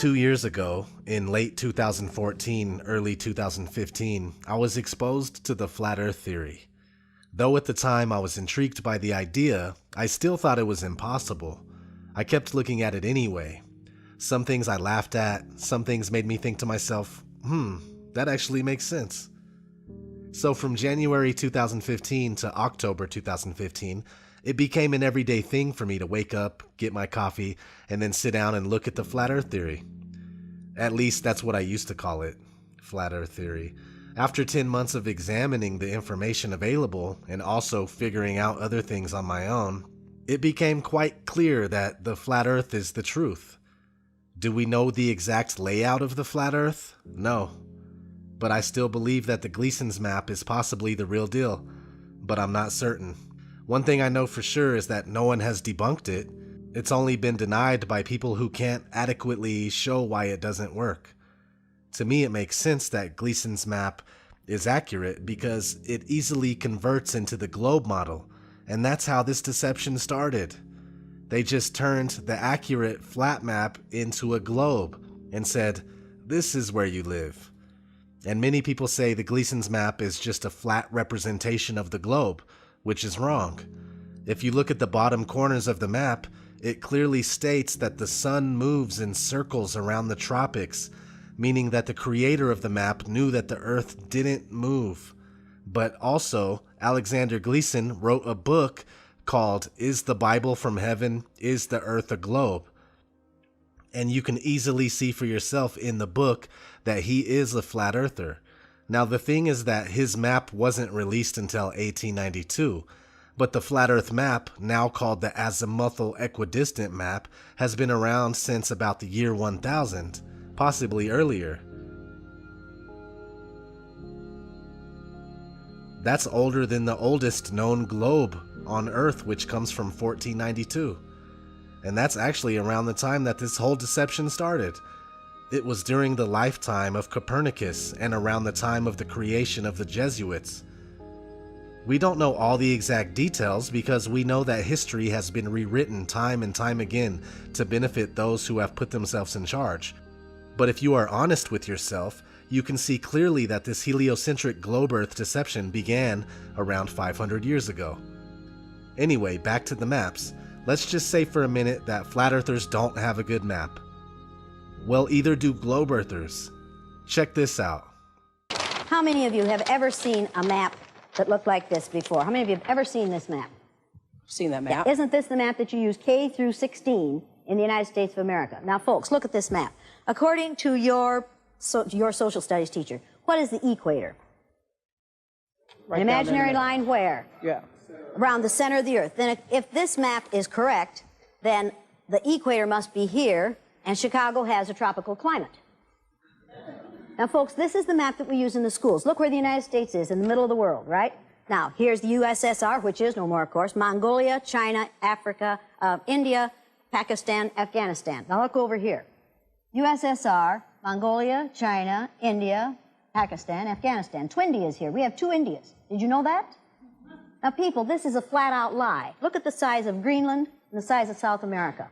2 years ago, in late 2014, early 2015, I was exposed to the Flat Earth theory. Though at the time I was intrigued by the idea, I still thought it was impossible. I kept looking at it anyway. Some things I laughed at, some things made me think to myself, that actually makes sense. So from January 2015 to October 2015, it became an everyday thing for me to wake up, get my coffee, and then sit down and look at the Flat Earth theory. At least that's what I used to call it, Flat Earth theory. After 10 months of examining the information available and also figuring out other things on my own, it became quite clear that the Flat Earth is the truth. Do we know the exact layout of the Flat Earth? No. But I still believe that the Gleason's map is possibly the real deal, but I'm not certain. One thing I know for sure is that no one has debunked it. It's only been denied by people who can't adequately show why it doesn't work. To me, it makes sense that Gleason's map is accurate because it easily converts into the globe model, and that's how this deception started. They just turned the accurate flat map into a globe and said, "This is where you live." And many people say the Gleason's map is just a flat representation of the globe, which is wrong. If you look at the bottom corners of the map, it clearly states that the sun moves in circles around the tropics, meaning that the creator of the map knew that the Earth didn't move. But also, Alexander Gleason wrote a book called Is the Bible from Heaven? Is the Earth a Globe? And you can easily see for yourself in the book that he is a flat earther. Now the thing is that his map wasn't released until 1892, but the flat earth map, now called the azimuthal equidistant map, has been around since about the year 1000, possibly earlier. That's older than the oldest known globe on Earth, which comes from 1492. And that's actually around the time that this whole deception started. It was during the lifetime of Copernicus and around the time of the creation of the Jesuits. We don't know all the exact details because we know that history has been rewritten time and time again to benefit those who have put themselves in charge. But if you are honest with yourself, you can see clearly that this heliocentric globe Earth deception began around 500 years ago. Anyway, back to the maps. Let's just say for a minute that flat earthers don't have a good map. Well, either do globe earthers. Check this out. How many of you have ever seen a map that looked like this before? How many of you have ever seen this map? Seen that map. Yeah. Isn't this the map that you use K through 16 in the United States of America? Now, folks, look at this map. According to your social studies teacher, what is the equator? Right An imaginary line where? Yeah. Around the center of the Earth. Then if this map is correct, then the equator must be here, and Chicago has a tropical climate. Now, folks, this is the map that we use in the schools. Look where the United States is, in the middle of the world, right? Now, here's the USSR, which is no more, of course, Mongolia, China, Africa, India, Pakistan, Afghanistan. Now, look over here. USSR, Mongolia, China, India, Pakistan, Afghanistan. Two Indias here. We have two Indias. Did you know that? Now, people, this is a flat-out lie. Look at the size of Greenland and the size of South America.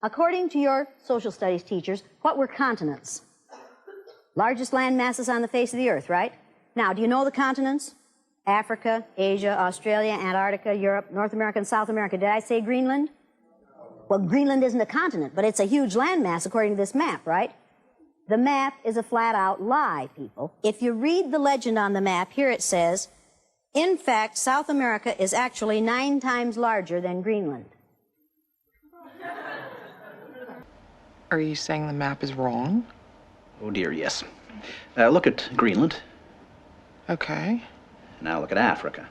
According to your social studies teachers, what were continents? Largest land masses on the face of the Earth, right? Now, do you know the continents? Africa, Asia, Australia, Antarctica, Europe, North America, and South America. Did I say Greenland? Well, Greenland isn't a continent, but it's a huge landmass according to this map, right? The map is a flat-out lie, people. If you read the legend on the map, here it says, in fact, South America is actually 9 times larger than Greenland. Are you saying the map is wrong? Oh dear, yes. Look at Greenland. Okay. Now look at Africa.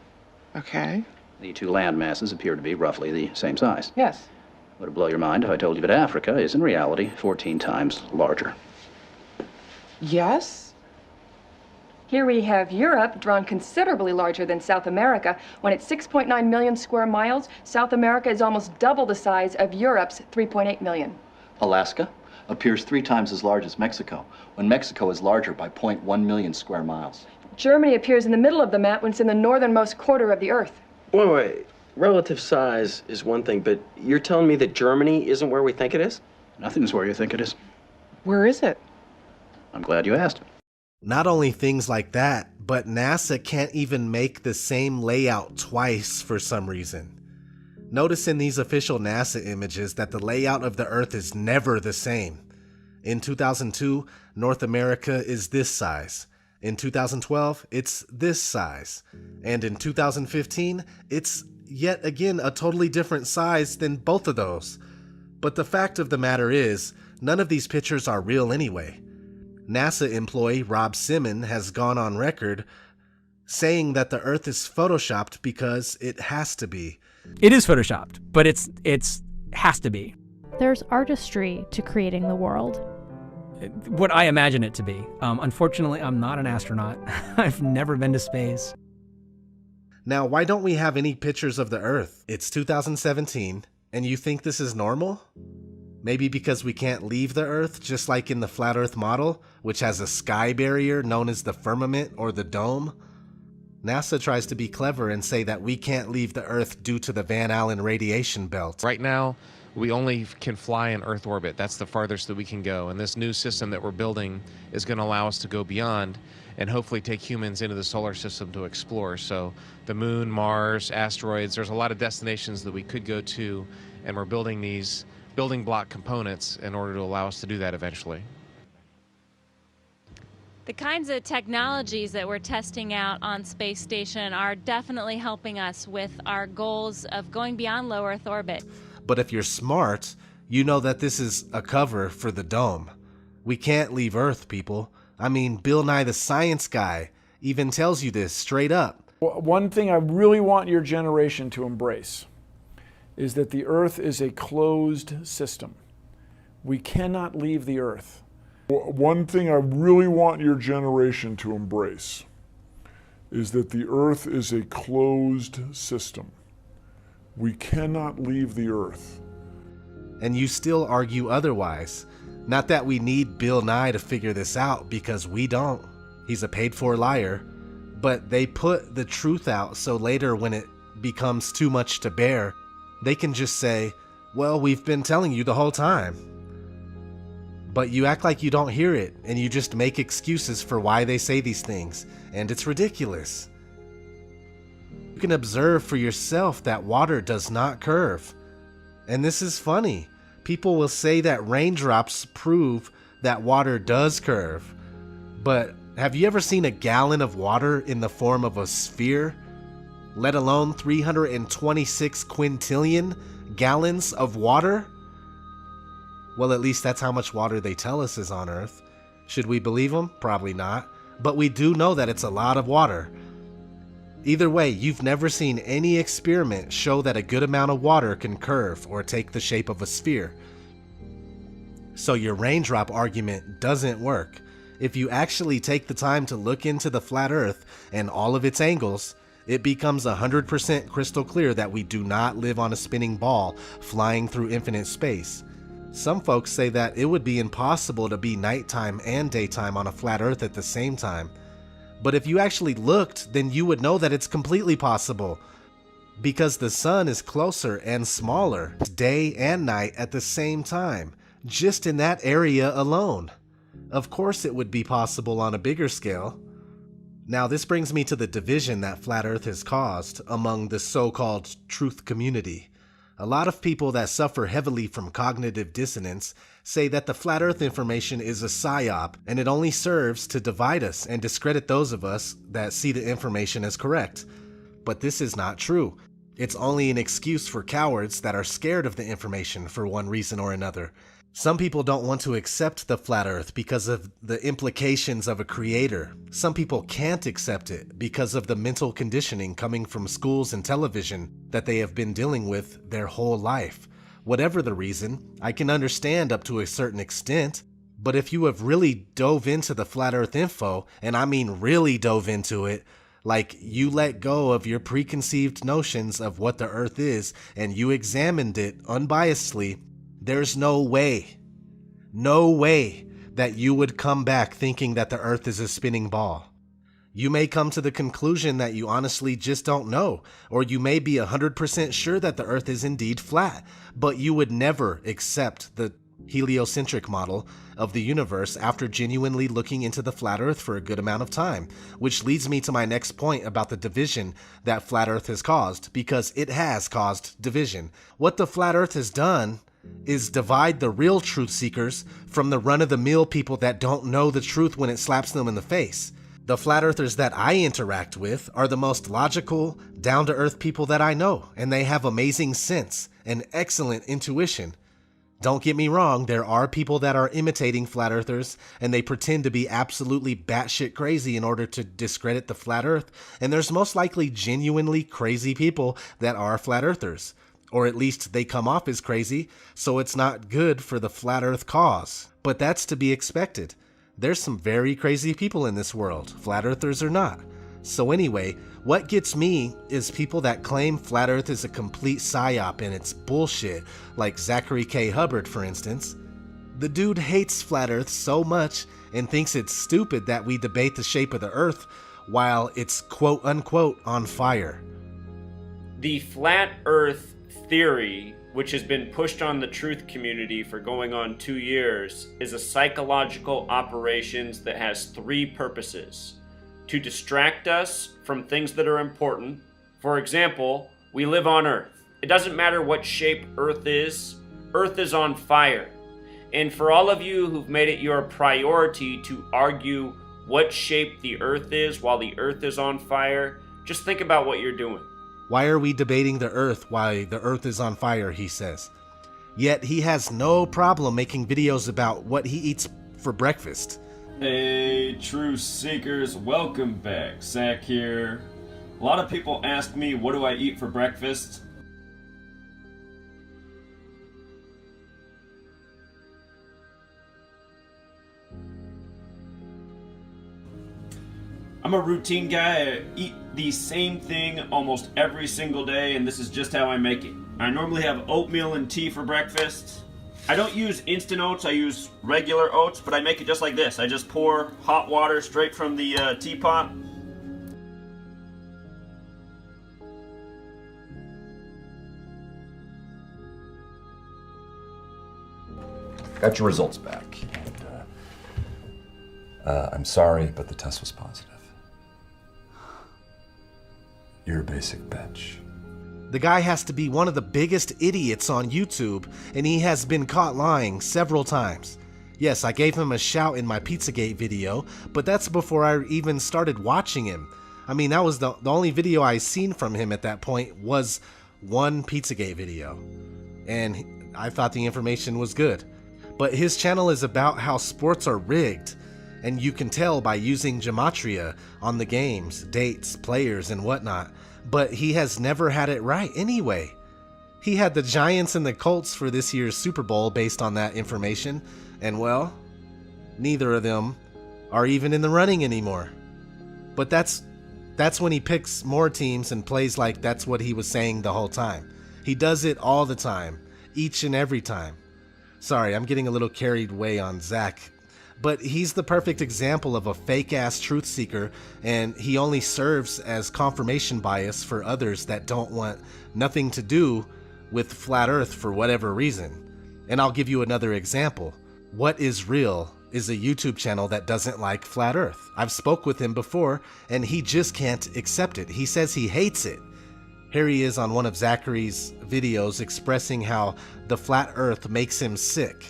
Okay. The two land masses appear to be roughly the same size. Yes. Would it blow your mind if I told you that Africa is in reality 14 times larger? Yes? Here we have Europe, drawn considerably larger than South America. When it's 6.9 million square miles, South America is almost double the size of Europe's 3.8 million. Alaska appears 3 times as large as Mexico, when Mexico is larger by 0.1 million square miles. Germany appears in the middle of the map when it's in the northernmost quarter of the Earth. Wait. Relative size is one thing, but you're telling me that Germany isn't where we think it is? Nothing's where you think it is. Where is it? I'm glad you asked. Not only things like that, but NASA can't even make the same layout twice for some reason. Notice in these official NASA images that the layout of the Earth is never the same. In 2002, North America is this size. In 2012, it's this size. And in 2015, it's yet again a totally different size than both of those. But the fact of the matter is, none of these pictures are real anyway. NASA employee Rob Simon has gone on record saying that the Earth is photoshopped because it has to be. It is photoshopped, but it's has to be. There's artistry to creating the world. What I imagine it to be. Unfortunately, I'm not an astronaut. I've never been to space. Now, why don't we have any pictures of the Earth? It's 2017, and you think this is normal? Maybe because we can't leave the Earth, just like in the Flat Earth model, which has a sky barrier known as the firmament or the dome? NASA tries to be clever and say that we can't leave the Earth due to the Van Allen radiation belt. Right now, we only can fly in Earth orbit. That's the farthest that we can go. And this new system that we're building is going to allow us to go beyond and hopefully take humans into the solar system to explore. So the moon, Mars, asteroids, there's a lot of destinations that we could go to, and we're building these building block components in order to allow us to do that eventually. The kinds of technologies that we're testing out on Space Station are definitely helping us with our goals of going beyond low Earth orbit. But if you're smart, you know that this is a cover for the dome. We can't leave Earth, people. I mean, Bill Nye the Science Guy even tells you this straight up. One thing I really want your generation to embrace is that the Earth is a closed system. We cannot leave the Earth. One thing I really want your generation to embrace is that the Earth is a closed system. We cannot leave the Earth. And you still argue otherwise. Not that we need Bill Nye to figure this out, because we don't. He's a paid-for liar. But they put the truth out so later when it becomes too much to bear, they can just say, well, we've been telling you the whole time. But you act like you don't hear it, and you just make excuses for why they say these things, and it's ridiculous. You can observe for yourself that water does not curve. And this is funny. People will say that raindrops prove that water does curve. But have you ever seen a gallon of water in the form of a sphere? Let alone 326 quintillion gallons of water? Well, at least that's how much water they tell us is on Earth. Should we believe them? Probably not. But we do know that it's a lot of water. Either way, you've never seen any experiment show that a good amount of water can curve or take the shape of a sphere. So your raindrop argument doesn't work. If you actually take the time to look into the flat Earth and all of its angles, it becomes 100% crystal clear that we do not live on a spinning ball flying through infinite space. Some folks say that it would be impossible to be nighttime and daytime on a flat Earth at the same time. But if you actually looked, then you would know that it's completely possible. Because the sun is closer and smaller, day and night at the same time, just in that area alone. Of course it would be possible on a bigger scale. Now this brings me to the division that Flat Earth has caused among the so-called truth community. A lot of people that suffer heavily from cognitive dissonance say that the Flat Earth information is a psyop and it only serves to divide us and discredit those of us that see the information as correct. But this is not true. It's only an excuse for cowards that are scared of the information for one reason or another. Some people don't want to accept the Flat Earth because of the implications of a creator. Some people can't accept it because of the mental conditioning coming from schools and television that they have been dealing with their whole life. Whatever the reason, I can understand up to a certain extent, but if you have really dove into the Flat Earth info, and I mean really dove into it, like you let go of your preconceived notions of what the Earth is and you examined it unbiasedly, there's no way that you would come back thinking that the Earth is a spinning ball. You may come to the conclusion that you honestly just don't know, or you may be 100% sure that the Earth is indeed flat, but you would never accept the heliocentric model of the universe after genuinely looking into the flat earth for a good amount of time, which leads me to my next point about the division that flat earth has caused, because it has caused division. What the flat earth has done is divide the real truth seekers from the run-of-the-mill people that don't know the truth when it slaps them in the face. The flat earthers that I interact with are the most logical, down-to-earth people that I know, and they have amazing sense and excellent intuition. Don't get me wrong, there are people that are imitating flat earthers and they pretend to be absolutely batshit crazy in order to discredit the flat earth, and there's most likely genuinely crazy people that are flat earthers. Or at least they come off as crazy, so it's not good for the flat earth cause. But that's to be expected. There's some very crazy people in this world, flat earthers or not. So anyway, what gets me is people that claim flat earth is a complete psyop and it's bullshit, like Zachary K. Hubbard, for instance. The dude hates flat earth so much and thinks it's stupid that we debate the shape of the earth while it's quote unquote on fire. The flat earth theory, which has been pushed on the truth community for going on 2 years, is a psychological operations that has 3 purposes. To distract us from things that are important. For example, we live on Earth. It doesn't matter what shape Earth is on fire. And for all of you who've made it your priority to argue what shape the Earth is while the Earth is on fire, just think about what you're doing. Why are we debating the earth while the earth is on fire, he says. Yet he has no problem making videos about what he eats for breakfast. Hey, Truth Seekers, welcome back. Zach here. A lot of people ask me, what do I eat for breakfast? I'm a routine guy. I eat the same thing almost every single day, and this is just how I make it. I normally have oatmeal and tea for breakfast. I don't use instant oats, I use regular oats, but I make it just like this. I just pour hot water straight from the teapot. Got your results back, and I'm sorry, but the test was positive. You're a basic bitch. The guy has to be one of the biggest idiots on YouTube, and he has been caught lying several times. Yes, I gave him a shout in my Pizzagate video, but that's before I even started watching him. I mean, that was the only video I seen from him at that point was one Pizzagate video, and I thought the information was good. But his channel is about how sports are rigged, and you can tell by using gematria on the games, dates, players, and whatnot. But he has never had it right anyway. He had the Giants and the Colts for this year's Super Bowl based on that information, and well, neither of them are even in the running anymore. But that's when he picks more teams and plays like that's what he was saying the whole time. He does it all the time, each and every time. Sorry, I'm getting a little carried away on Zach. But he's the perfect example of a fake-ass truth seeker, and he only serves as confirmation bias for others that don't want nothing to do with Flat Earth for whatever reason. And I'll give you another example. What Is Real is a YouTube channel that doesn't like Flat Earth. I've spoke with him before, and he just can't accept it. He says he hates it. Here he is on one of Zachary's videos expressing how the Flat Earth makes him sick.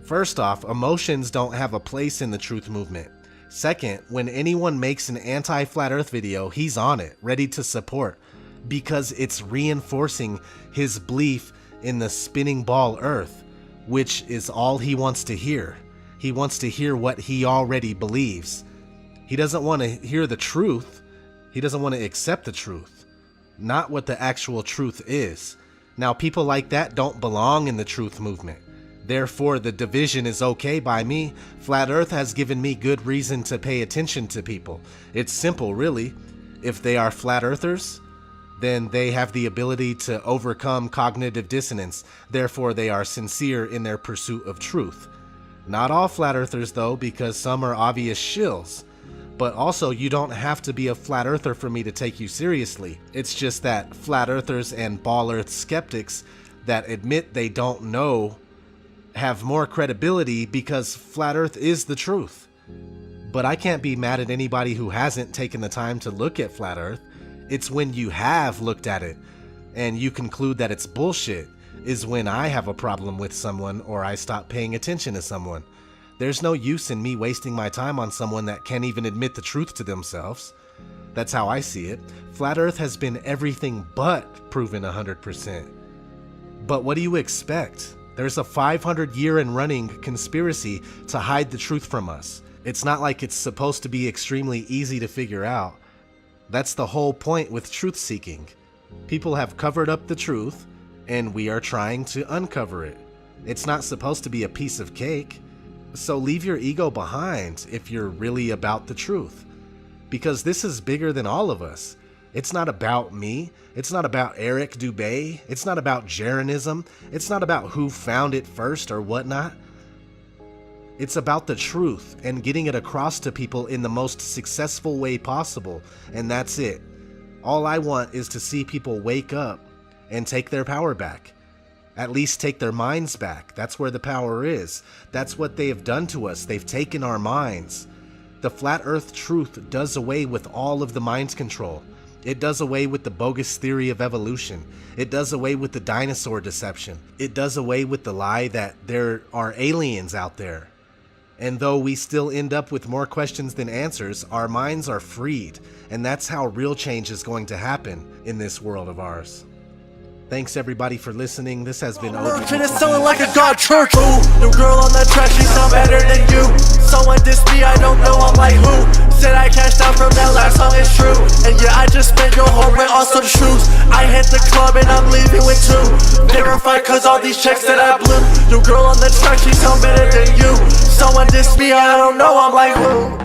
First off, emotions don't have a place in the truth movement. Second, when anyone makes an anti-Flat Earth video, he's on it, ready to support, because it's reinforcing his belief in the spinning ball Earth, which is all he wants to hear. He wants to hear what he already believes. He doesn't want to hear the truth. He doesn't want to accept the truth, not what the actual truth is. Now, people like that don't belong in the truth movement. Therefore, the division is okay by me. Flat Earth has given me good reason to pay attention to people. It's simple, really. If they are Flat Earthers, then they have the ability to overcome cognitive dissonance. Therefore, they are sincere in their pursuit of truth. Not all Flat Earthers, though, because some are obvious shills. But also, you don't have to be a Flat Earther for me to take you seriously. It's just that Flat Earthers and Ball Earth skeptics that admit they don't know have more credibility because Flat Earth is the truth. But I can't be mad at anybody who hasn't taken the time to look at Flat Earth. It's when you have looked at it and you conclude that it's bullshit is when I have a problem with someone or I stop paying attention to someone. There's no use in me wasting my time on someone that can't even admit the truth to themselves. That's how I see it. Flat Earth has been everything but proven 100%. But what do you expect? There's a 500-year and running conspiracy to hide the truth from us. It's not like it's supposed to be extremely easy to figure out. That's the whole point with truth seeking. People have covered up the truth, and we are trying to uncover it. It's not supposed to be a piece of cake. So leave your ego behind if you're really about the truth. Because this is bigger than all of us. It's not about me. It's not about Eric Dubay. It's not about Jeranism. It's not about who found it first or whatnot. It's about the truth and getting it across to people in the most successful way possible. And that's it. All I want is to see people wake up and take their power back. At least take their minds back. That's where the power is. That's what they have done to us. They've taken our minds. The Flat Earth truth does away with all of the mind control. It does away with the bogus theory of evolution. It does away with the dinosaur deception. It does away with the lie that there are aliens out there. And though we still end up with more questions than answers, our minds are freed. And that's how real change is going to happen in this world of ours. Thanks everybody for listening. This has been OG. It's sounding like a god church. Ooh, new girl on the track, she sound better than you. Someone dissed me, I don't know, I'm like who? Said I cashed out from that last song, it's true. And yeah, I just spent your whole rent on some shoes. I hit the club and I'm leaving with 2. Verified cause all these checks that I blew. New girl on the track, she sound better than you. Someone dissed me, I don't know, I'm like who?